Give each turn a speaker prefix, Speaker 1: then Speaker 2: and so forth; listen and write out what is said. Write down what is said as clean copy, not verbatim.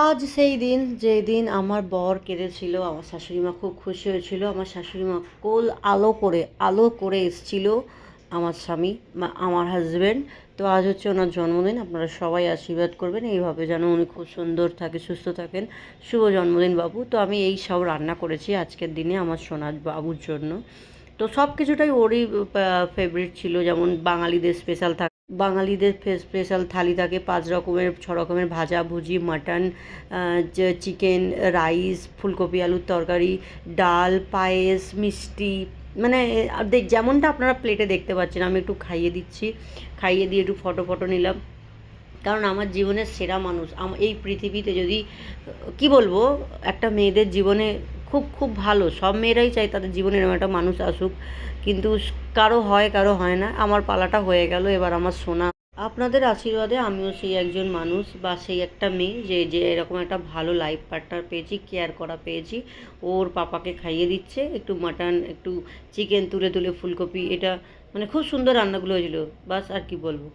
Speaker 1: আজ সেই দিন যেই দিন আমার বর কেঁদেছিল। আমার শাশুড়ি মা খুব খুশি হয়েছিল। আমার শাশুড়ি মা কোল আলো করে এসেছিল আমার স্বামী আমার হাজব্যান্ড। তো আজ হচ্ছে ওনার জন্মদিন। আপনারা সবাই আশীর্বাদ করবেন এইভাবে যেন উনি খুব সুন্দর থাকে, সুস্থ থাকেন। শুভ জন্মদিন বাবু। তো আমি এই সব রান্না করেছি আজকের দিনে আমার সোনার বাবুর জন্য। তো সব কিছুটাই ওরই ফেভারিট ছিল। যেমন বাঙালিদের স্পেশাল থালি থাকে ৫ রকমের ৬ রকমের ভাজা ভুজি, মাটন, যে চিকেন, রাইস, ফুলকপি আলুর তরকারি, ডাল, পায়েস, মিষ্টি, মানে যেমনটা আপনারা প্লেটে দেখতে পাচ্ছেন। আমি একটু খাইয়ে দিচ্ছি, খাইয়ে দিয়ে একটু ফটো নিলাম। কারণ আমার জীবনের সেরা মানুষ এই পৃথিবীতে যদি কি বলবো, একটা মেয়েদের জীবনে খুব খুব ভালো, সব মেয়েরাই চায় তাদের জীবনে এরকম একটা মানুষ আসুক, কিন্তু কারো হয় কারো হয় না। আমার পালাটা হয়ে গেল, এবার আমার সোনা। আপনাদের আশীর্বাদে আমিও সেই একজন মানুষ বা সেই একটা মেয়ে যে যে এরকম একটা ভালো লাইফ পার্টনার পেয়েছি, কেয়ার করা পেয়েছি। ওর পাপাকে খাইয়ে দিচ্ছে একটু মাটন, একটু চিকেন তুলে তুলে ফুলকপি, এটা মানে খুব সুন্দর রান্নাগুলো হয়েছিল। বাস আর কি বলবো।